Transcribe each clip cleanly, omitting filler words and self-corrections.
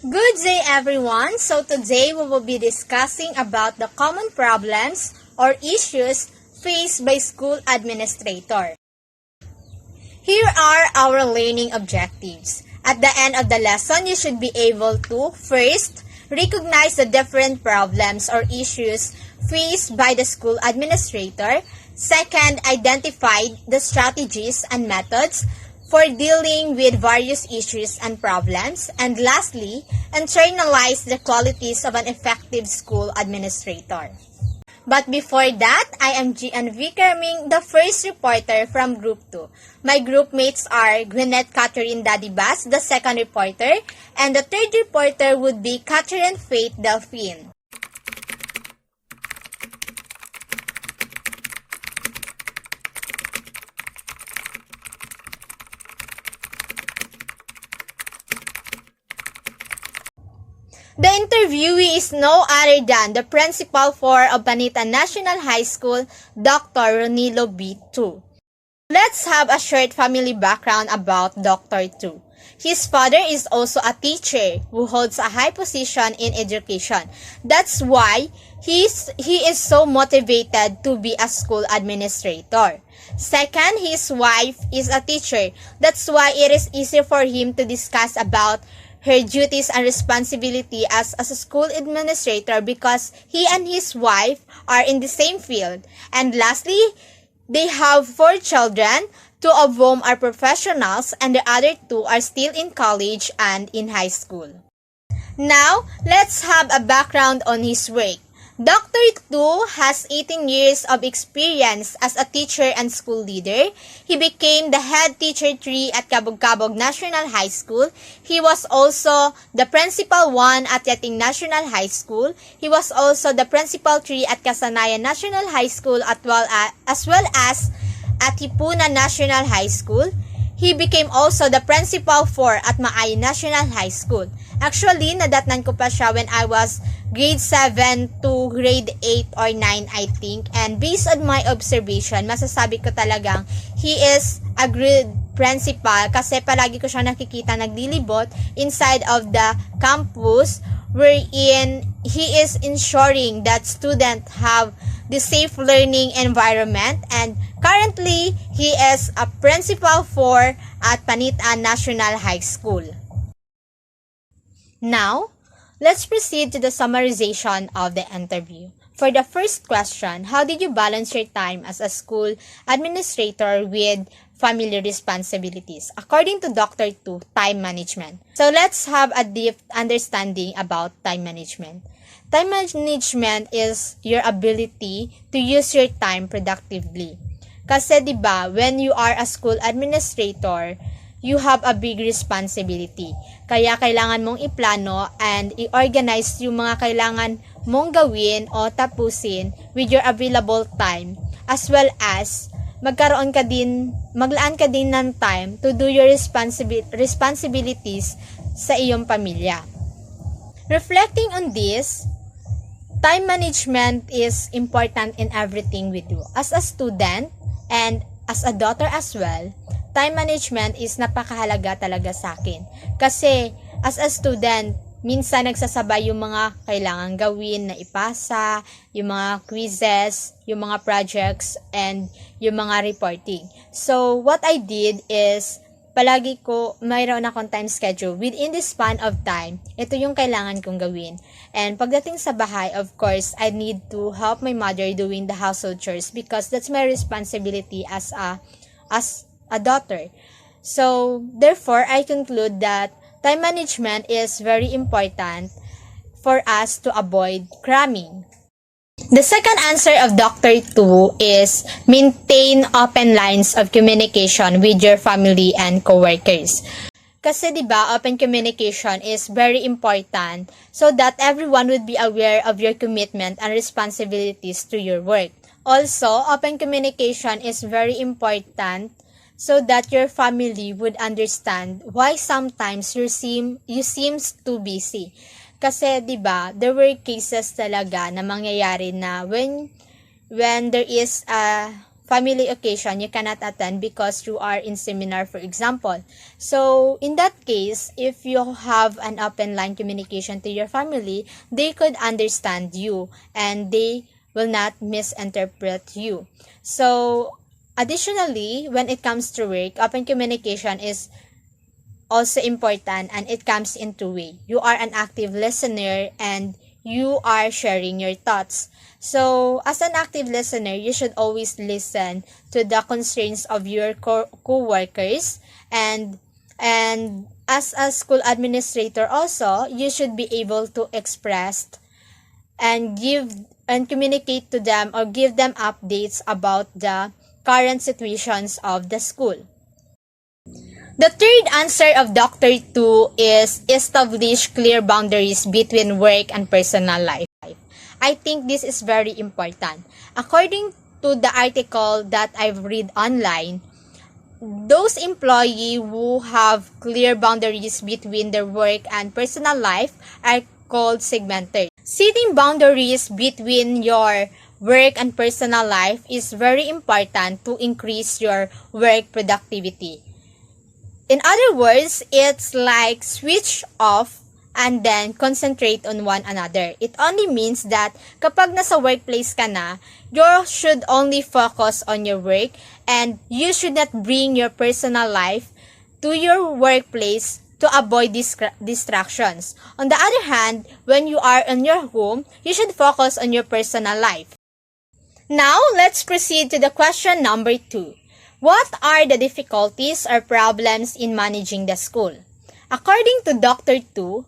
Good day everyone! So today we will be discussing about the common problems or issues faced by school administrator. Here are our learning objectives. At the end of the lesson, you should be able to first, recognize the different problems or issues faced by the school administrator. Second, identify the strategies and methods for dealing with various issues and problems. And lastly, internalize the qualities of an effective school administrator. But before that, I am GNV Kerming, the first reporter from Group 2. My group mates are Gwyneth Catherine Dadibas, the second reporter, and the third reporter would be Catherine Faith Delphine. The interviewee is no other than the principal for Obanita National High School, Dr. Ronilo B. Tu. Let's have a short family background about Dr. Tu. His father is also a teacher who holds a high position in education. That's why he is so motivated to be a school administrator. Second, his wife is a teacher. That's why it is easier for him to discuss about her duties and responsibility as a school administrator because he and his wife are in the same field. And lastly, they have 4 children, 2 of whom are professionals and the other 2 are still in college and in high school. Now, let's have a background on his work. Dr. Tu has 18 years of experience as a teacher and school leader. He became the head teacher 3 at Cabog-Cabog National High School. He was also the principal 1 at Yating National High School. He was also the principal 3 at Kasanayan National High School as well as at Hipuna National High School. He became also the principal 4 at Maay National High School. Actually, nadatnan ko pa siya when I was grade 7 to grade 8 or 9, I think. And based on my observation, masasabi ko talagang he is a good principal kasi palagi ko siya nakikita naglilibot inside of the campus wherein he is ensuring that students have the safe learning environment. And currently, he is a principal 4 at Panitan National High School. Now, let's proceed to the summarization of the interview. For the first question, how did you balance your time as a school administrator with family responsibilities? According to Dr. Tu, time management. So let's have a deep understanding about time management. Time management is your ability to use your time productively. Kasi 'di ba, when you are a school administrator, you have a big responsibility. Kaya kailangan mong iplano and i-organize yung mga kailangan mong gawin o tapusin with your available time, as well as maglaan ka din ng time to do your responsibilities sa iyong pamilya. Reflecting on this, time management is important in everything we do. As a student and as a daughter as well, time management is napakahalaga talaga sa akin. Kasi as a student, minsan nagsasabay yung mga kailangan gawin na ipasa, yung mga quizzes, yung mga projects, and yung mga reporting. So, what I did is, palagi ko mayroon akong time schedule. Within the span of time, ito yung kailangan kong gawin. And pagdating sa bahay, of course, I need to help my mother doing the household chores because that's my responsibility as a daughter. So, therefore, I conclude that time management is very important for us to avoid cramming. The second answer of Dr. Tu is maintain open lines of communication with your family and coworkers. Kasi 'di ba, open communication is very important so that everyone would be aware of your commitment and responsibilities to your work. Also, open communication is very important so that your family would understand why sometimes you seems too busy. Kasi 'di ba, there were cases talaga na mangyayari na when there is a family occasion you cannot attend because you are in seminar, for example. So in that case, if you have an open line communication to your family, they could understand you and they will not misinterpret you. So additionally, when it comes to work, open communication is also important, and it comes in two ways. You are an active listener and you are sharing your thoughts. So, as an active listener, you should always listen to the concerns of your co-workers, and as a school administrator also, you should be able to express and give and communicate to them or give them updates about the current situations of the school. The third answer of Dr. Tu is establish clear boundaries between work and personal life. I think this is very important. According to the article that I've read online, those employees who have clear boundaries between their work and personal life are called segmented. Setting boundaries between your work and personal life is very important to increase your work productivity. In other words, it's like switch off and then concentrate on one another. It only means that kapag nasa workplace ka na, you should only focus on your work and you should not bring your personal life to your workplace to avoid distractions. On the other hand, when you are in your home, you should focus on your personal life. Now, let's proceed to the question number 2. What are the difficulties or problems in managing the school? According to Dr. Tu,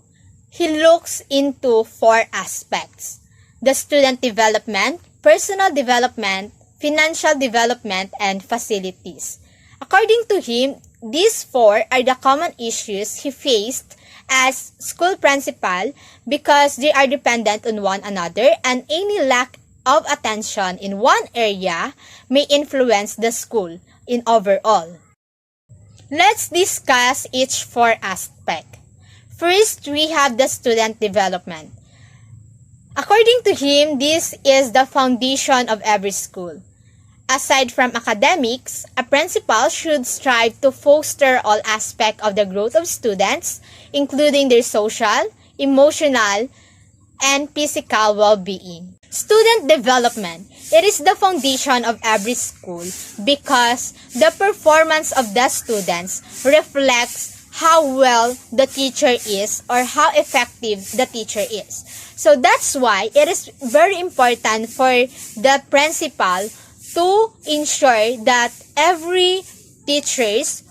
he looks into 4 aspects: the student development, personal development, financial development, and facilities. According to him, these 4 are the common issues he faced as school principal because they are dependent on one another, and any lack of attention in one area may influence the school in overall. Let's discuss each 4 aspects. First, we have the student development. According to him, this is the foundation of every school. Aside from academics, a principal should strive to foster all aspects of the growth of students, including their social, emotional, and physical well-being. Student development. It is the foundation of every school because the performance of the students reflects how well the teacher is or how effective the teacher is. So that's why it is very important for the principal to ensure that every teachers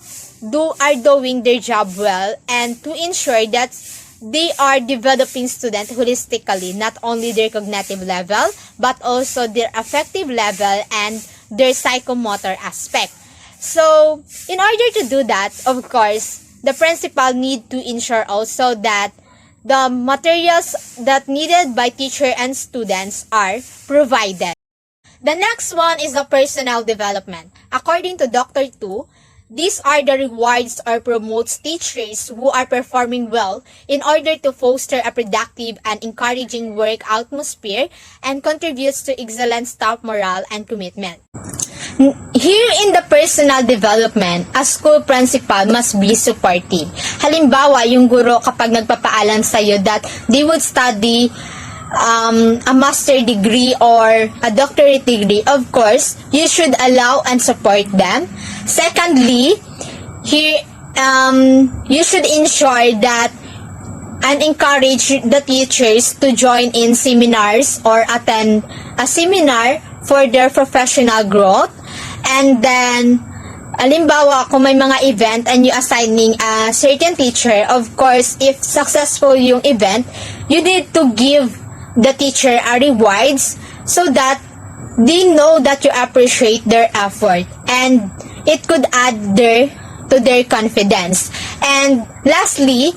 are doing their job well and to ensure that they are developing students holistically, not only their cognitive level, but also their affective level and their psychomotor aspect. So, in order to do that, of course, the principal need to ensure also that the materials that needed by teacher and students are provided. The next one is the personal development. According to Dr. Tu, these are the rewards or promotes teachers who are performing well in order to foster a productive and encouraging work atmosphere and contributes to excellent staff morale and commitment. Here in the personal development, a school principal must be supportive. Halimbawa, yung guro kapag nagpapaalam sa'yo that they would study a master degree or a doctorate degree, of course, you should allow and support them. Secondly, here, you should ensure that and encourage the teachers to join in seminars or attend a seminar for their professional growth. And then, halimbawa, kung may mga event and you assigning a certain teacher, of course, if successful yung event, you need to give the teacher a rewards so that they know that you appreciate their effort and it could add to their confidence. And lastly,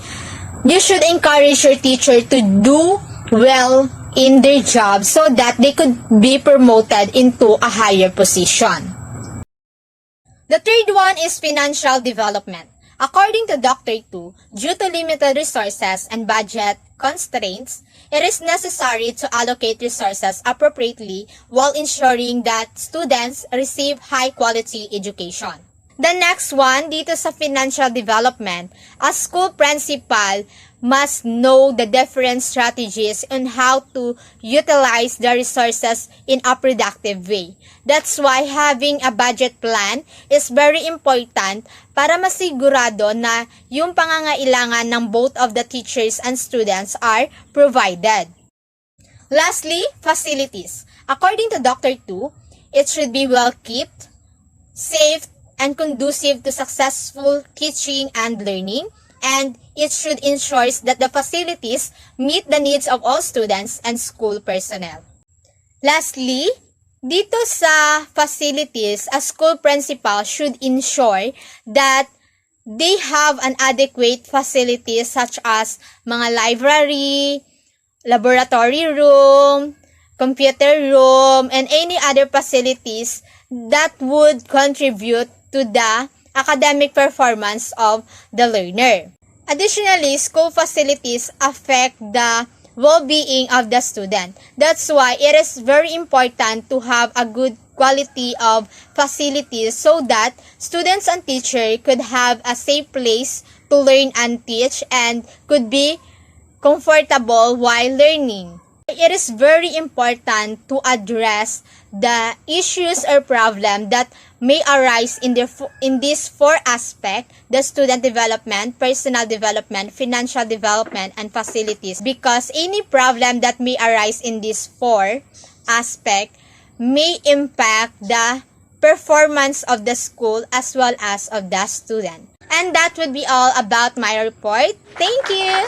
you should encourage your teacher to do well in their job so that they could be promoted into a higher position. The third one is financial development. According to Dr. Tu, due to limited resources and budget constraints, it is necessary to allocate resources appropriately while ensuring that students receive high-quality education. The next one, dito sa financial development, a school principal must know the different strategies on how to utilize the resources in a productive way. That's why having a budget plan is very important para masigurado na yung pangangailangan ng both of the teachers and students are provided. Lastly, facilities. According to Dr. Tu, it should be well kept, safe, and conducive to successful teaching and learning, and it should ensure that the facilities meet the needs of all students and school personnel. Lastly, dito sa facilities, a school principal should ensure that they have an adequate facilities such as mga library, laboratory room, computer room, and any other facilities that would contribute to the academic performance of the learner. Additionally, school facilities affect the well-being of the student. That's why it is very important to have a good quality of facilities so that students and teachers could have a safe place to learn and teach and could be comfortable while learning. It is very important to address the issues or problem that may arise in these four aspects: the student development, personal development, financial development, and facilities, because any problem that may arise in these four aspects may impact the performance of the school as well as of the student. And that would be all about my report. Thank you!